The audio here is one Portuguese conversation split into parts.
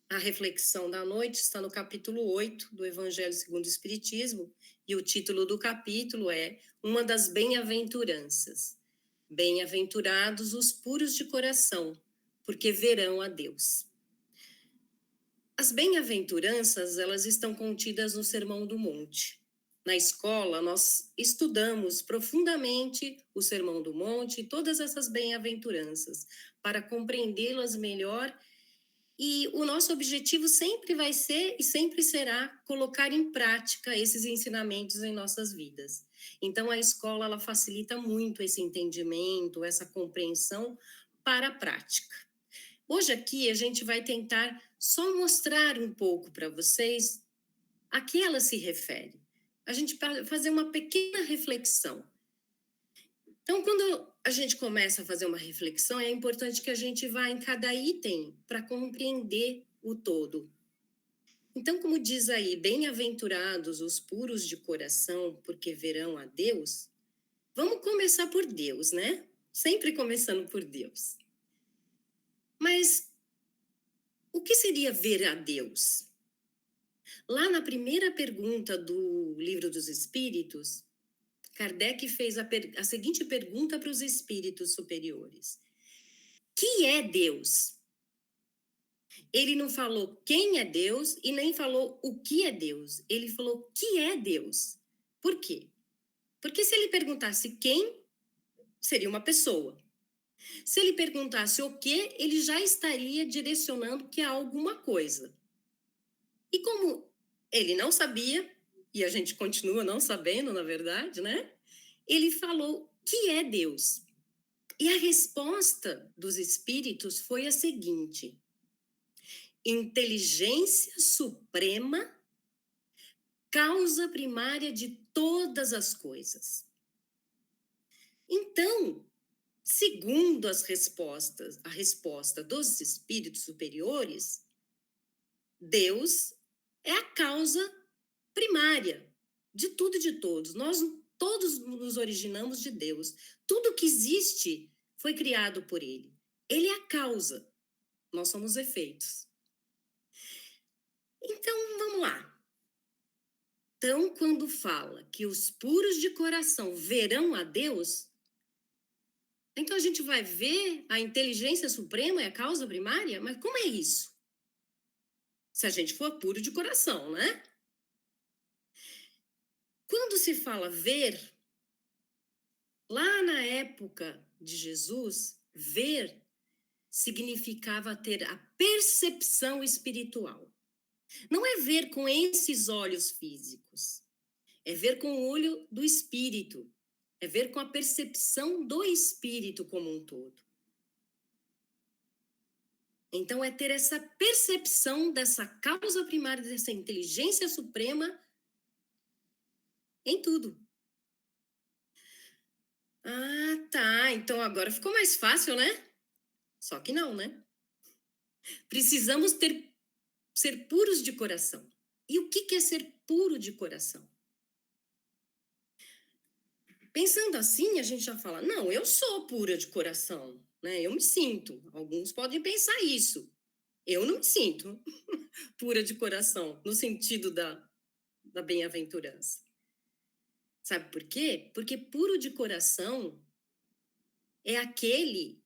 A reflexão da noite está no capítulo 8 do Evangelho segundo o Espiritismo, e o título do capítulo é Uma das Bem-aventuranças. Bem-aventurados os puros de coração, porque verão a Deus. As bem-aventuranças, elas estão contidas no Sermão do Monte. Na escola, nós estudamos profundamente o Sermão do Monte e todas essas bem-aventuranças, para compreendê-las melhor. E o nosso objetivo sempre vai ser e sempre será colocar em prática esses ensinamentos em nossas vidas. Então, a escola ela facilita muito esse entendimento, essa compreensão para a prática. Hoje aqui a gente vai tentar só mostrar um pouco para vocês a que ela se refere. A gente vai fazer uma pequena reflexão. Então, quando a gente começa a fazer uma reflexão, é importante que a gente vá em cada item para compreender o todo. Então, como diz aí, bem-aventurados os puros de coração, porque verão a Deus. Vamos começar por Deus, né? Sempre começando por Deus. Mas o que seria ver a Deus? Lá na primeira pergunta do Livro dos Espíritos, Kardec fez a seguinte pergunta para os espíritos superiores: que é Deus? Ele não falou quem é Deus e nem falou o que é Deus. Ele falou que é Deus. Por quê? Porque se ele perguntasse quem, seria uma pessoa. Se ele perguntasse o que, ele já estaria direcionando que é alguma coisa. E como ele não sabia, e a gente continua não sabendo, na verdade, né? Ele falou que é Deus. E a resposta dos espíritos foi a seguinte: inteligência suprema, causa primária de todas as coisas. Então, segundo a resposta dos espíritos superiores, Deus é a causa primária de tudo e de todos. Nós todos nos originamos de Deus. Tudo que existe foi criado por Ele. Ele é a causa. Nós somos efeitos. Então, vamos lá. Então, quando fala que os puros de coração verão a Deus, então a gente vai ver a inteligência suprema é a causa primária? Mas como é isso? Se a gente for puro de coração, né? Quando se fala ver, lá na época de Jesus, ver significava ter a percepção espiritual. Não é ver com esses olhos físicos, é ver com o olho do espírito, é ver com a percepção do espírito como um todo. Então, é ter essa percepção dessa causa primária, dessa inteligência suprema em tudo. Ah, tá. Então agora ficou mais fácil, né? Só que não, né? Precisamos ser puros de coração. E o que é ser puro de coração? Pensando assim, a gente já fala, não, eu sou pura de coração, né? Eu me sinto. Alguns podem pensar isso. Eu não me sinto pura de coração, no sentido da bem-aventurança. Sabe por quê? Porque puro de coração é aquele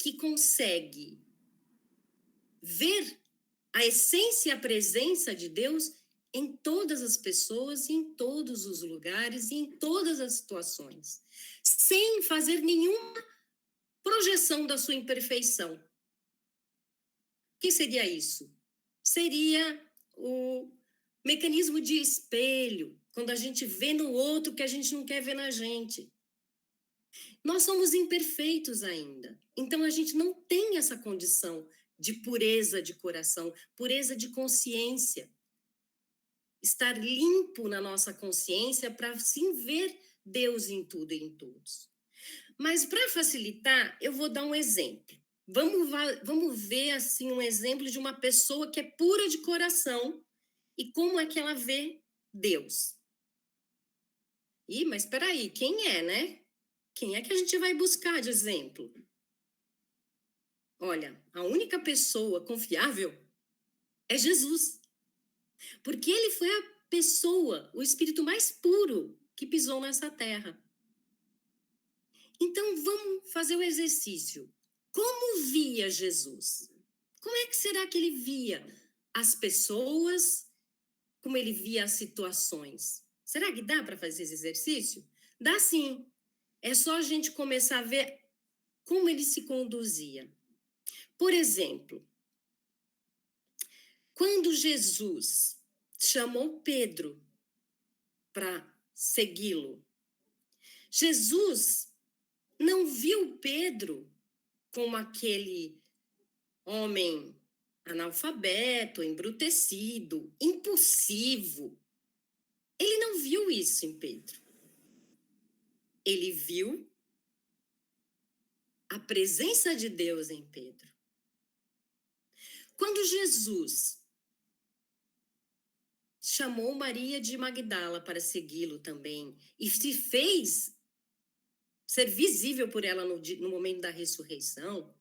que consegue ver a essência e a presença de Deus em todas as pessoas, em todos os lugares e em todas as situações, sem fazer nenhuma projeção da sua imperfeição. O que seria isso? Seria o mecanismo de espelho, quando a gente vê no outro que a gente não quer ver na gente. Nós somos imperfeitos ainda, então a gente não tem essa condição de pureza de coração, pureza de consciência. Estar limpo na nossa consciência para sim ver Deus em tudo e em todos. Mas para facilitar, eu vou dar um exemplo. Vamos ver assim um exemplo de uma pessoa que é pura de coração e como é que ela vê Deus. Mas espera aí, quem é, né? Quem é que a gente vai buscar de exemplo? Olha, a única pessoa confiável É Jesus. Porque ele foi a pessoa, o espírito mais puro que pisou nessa terra. Então, vamos fazer o exercício. Como via Jesus? Como é que será que ele via as pessoas? Como ele via as situações? Será que dá para fazer esse exercício? Dá sim. É só a gente começar a ver como ele se conduzia. Por exemplo, quando Jesus chamou Pedro para segui-lo, Jesus não viu Pedro como aquele homem analfabeto, embrutecido, impulsivo. Ele não viu isso em Pedro. Ele viu a presença de Deus em Pedro. Quando Jesus chamou Maria de Magdala para segui-lo também e se fez ser visível por ela no momento da ressurreição,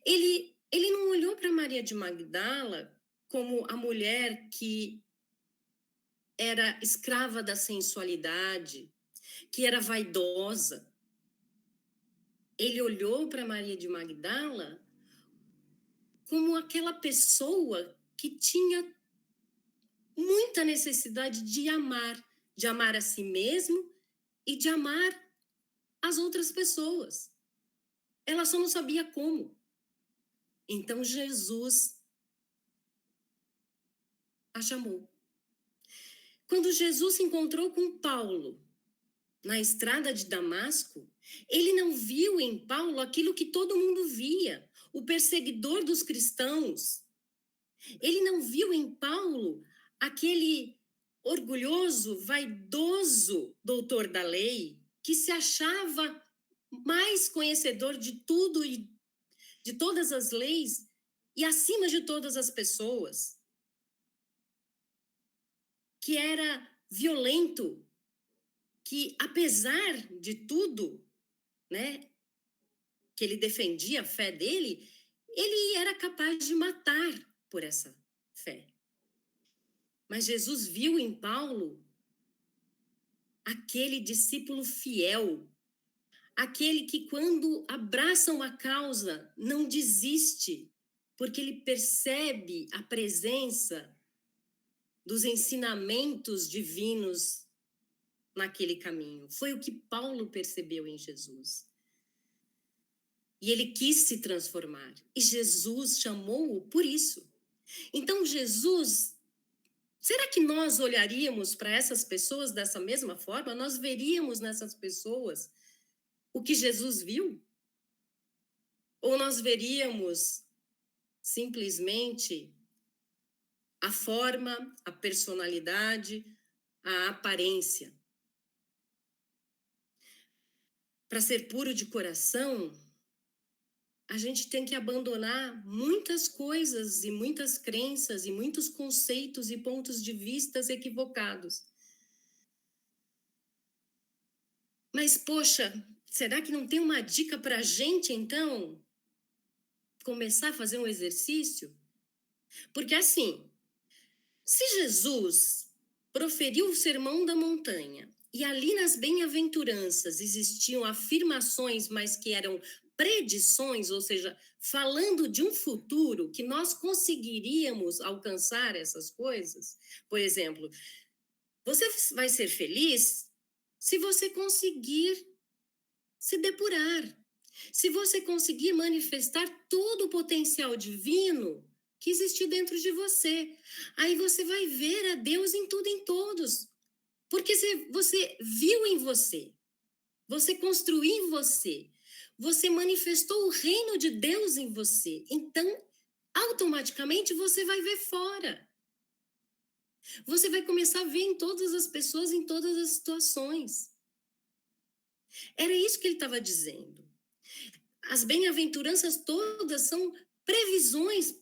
ele não olhou para Maria de Magdala como a mulher que era escrava da sensualidade, que era vaidosa. Ele olhou para Maria de Magdala como aquela pessoa que tinha muita necessidade de amar a si mesmo e de amar as outras pessoas. Ela só não sabia como. Então Jesus a chamou. Quando Jesus se encontrou com Paulo na estrada de Damasco, ele não viu em Paulo aquilo que todo mundo via, o perseguidor dos cristãos. Ele não viu em Paulo aquele orgulhoso, vaidoso doutor da lei que se achava mais conhecedor de tudo e de todas as leis e acima de todas as pessoas, que era violento, que apesar de tudo, né, que ele defendia a fé dele, ele era capaz de matar por essa fé. Mas Jesus viu em Paulo aquele discípulo fiel, aquele que quando abraça uma causa não desiste, porque ele percebe a presença dos ensinamentos divinos naquele caminho. Foi o que Paulo percebeu em Jesus. E ele quis se transformar. E Jesus chamou-o por isso. Então, Jesus, será que nós olharíamos para essas pessoas dessa mesma forma? Nós veríamos nessas pessoas o que Jesus viu? Ou nós veríamos simplesmente a forma, a personalidade, a aparência? Para ser puro de coração, a gente tem que abandonar muitas coisas e muitas crenças e muitos conceitos e pontos de vistas equivocados. Mas, poxa, será que não tem uma dica para a gente, então, começar a fazer um exercício? Porque, assim, se Jesus proferiu o Sermão da Montanha e ali nas bem-aventuranças existiam afirmações, mas que eram predições, ou seja, falando de um futuro que nós conseguiríamos alcançar essas coisas. Por exemplo, você vai ser feliz se você conseguir se depurar, se você conseguir manifestar todo o potencial divino que existe dentro de você. Aí você vai ver a Deus em tudo e em todos. Porque você viu em você, você construiu em você, você manifestou o reino de Deus em você. Então, automaticamente, você vai ver fora. Você vai começar a ver em todas as pessoas, em todas as situações. Era isso que ele estava dizendo. As bem-aventuranças todas são previsões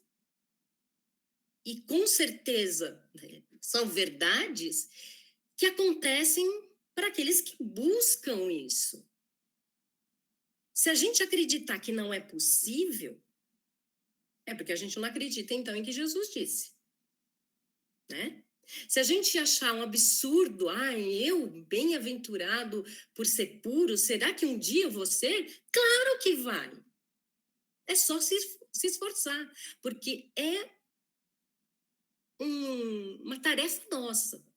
e, com certeza, né, são verdades que acontecem para aqueles que buscam isso. Se a gente acreditar que não é possível, é porque a gente não acredita, então, em que Jesus disse. né? Se a gente achar um absurdo, eu, bem-aventurado por ser puro, será que um dia eu vou ser? Claro que vai. É só se esforçar, porque é uma tarefa nossa,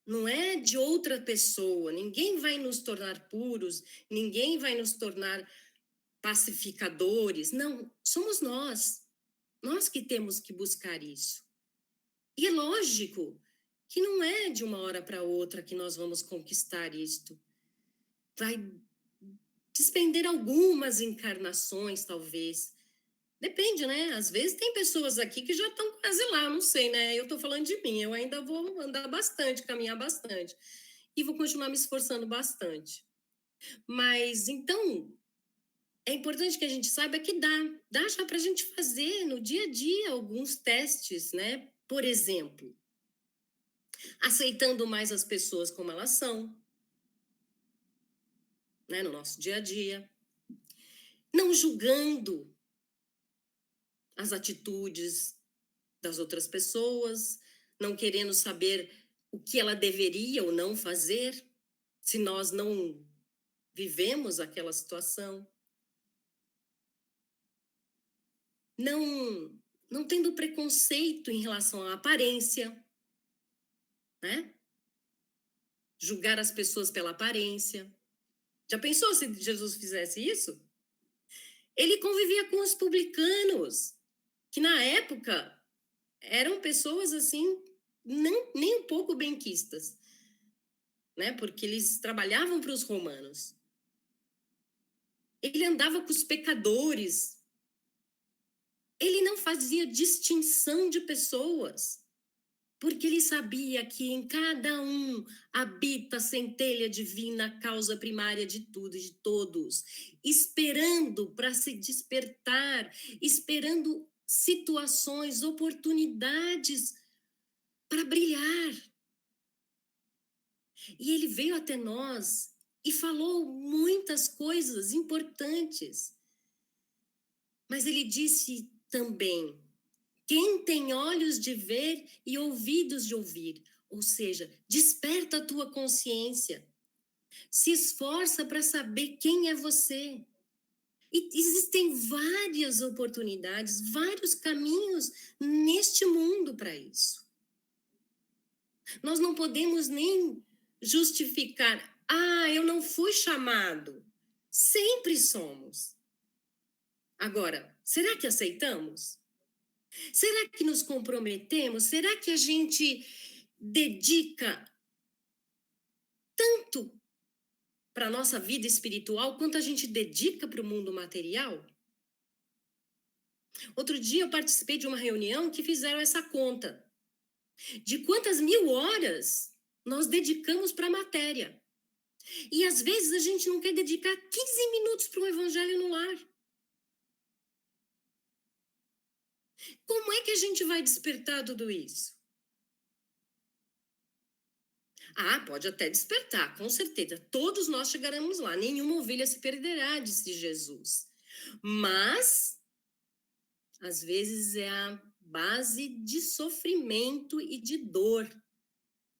não é de outra pessoa. Ninguém vai nos tornar puros, ninguém vai nos tornar pacificadores. Não, somos nós. Nós que temos que buscar isso. E é lógico que não é de uma hora para outra que nós vamos conquistar isto. Vai despender algumas encarnações, talvez. Depende, né? Às vezes tem pessoas aqui que já estão quase lá, não sei, né? Eu estou falando de mim, eu ainda vou andar bastante, caminhar bastante. E vou continuar me esforçando bastante. Mas, então, é importante que a gente saiba que dá já para a gente fazer no dia a dia alguns testes, né? Por exemplo, aceitando mais as pessoas como elas são, né? No nosso dia a dia. Não julgando as atitudes das outras pessoas, não querendo saber o que ela deveria ou não fazer, se nós não vivemos aquela situação. Não tendo preconceito em relação à aparência, né? Julgar as pessoas pela aparência. Já pensou se Jesus fizesse isso? Ele convivia com os publicanos, que na época eram pessoas assim, não, nem um pouco benquistas, né? Porque eles trabalhavam para os romanos. Ele andava com os pecadores. Ele não fazia distinção de pessoas, porque ele sabia que em cada um habita a centelha divina, a causa primária de tudo e de todos, esperando para se despertar, esperando situações, oportunidades para brilhar. E ele veio até nós e falou muitas coisas importantes. Mas ele disse também: quem tem olhos de ver e ouvidos de ouvir, ou seja, desperta a tua consciência, se esforça para saber quem é você. E existem várias oportunidades, vários caminhos neste mundo para isso. Nós não podemos nem justificar, eu não fui chamado. Sempre somos. Agora, será que aceitamos? Será que nos comprometemos? Será que a gente dedica tanto para a nossa vida espiritual quanto a gente dedica para o mundo material? Outro dia eu participei de uma reunião que fizeram essa conta de quantas mil horas nós dedicamos para a matéria. E às vezes a gente não quer dedicar 15 minutos para o evangelho no lar. Como é que a gente vai despertar tudo isso? Pode até despertar, com certeza. Todos nós chegaremos lá. Nenhuma ovelha se perderá, disse Jesus. Mas, às vezes, é a base de sofrimento e de dor.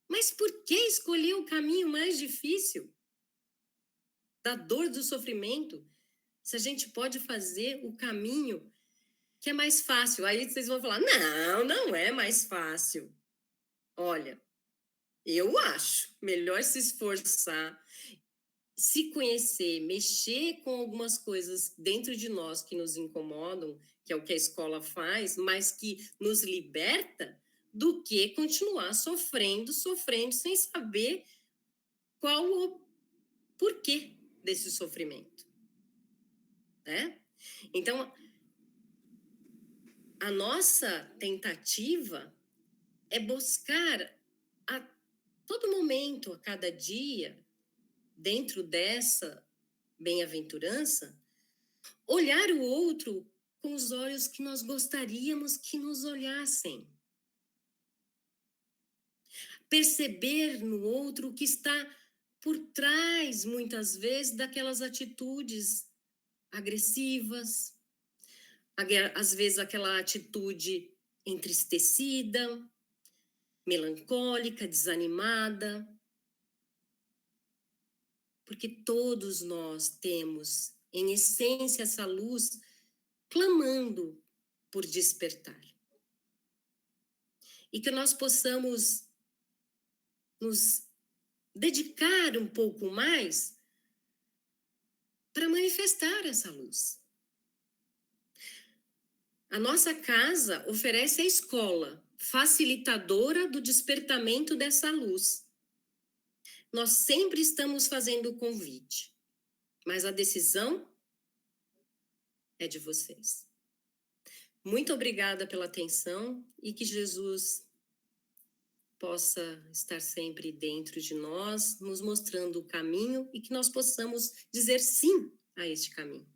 Mas por que escolher o caminho mais difícil? Da dor, do sofrimento? Se a gente pode fazer o caminho que é mais fácil. Aí vocês vão falar, não é mais fácil. Olha, eu acho melhor se esforçar, se conhecer, mexer com algumas coisas dentro de nós que nos incomodam, que é o que a escola faz, mas que nos liberta, do que continuar sofrendo sem saber qual o porquê desse sofrimento, né? Então, a nossa tentativa é buscar a todo momento, a cada dia, dentro dessa bem-aventurança, olhar o outro com os olhos que nós gostaríamos que nos olhassem. Perceber no outro o que está por trás, muitas vezes, daquelas atitudes agressivas, às vezes aquela atitude entristecida, melancólica, desanimada, porque todos nós temos, em essência, essa luz clamando por despertar. E que nós possamos nos dedicar um pouco mais para manifestar essa luz. A nossa casa oferece a escola facilitadora do despertamento dessa luz. Nós sempre estamos fazendo o convite, mas a decisão é de vocês. Muito obrigada pela atenção e que Jesus possa estar sempre dentro de nós, nos mostrando o caminho e que nós possamos dizer sim a este caminho.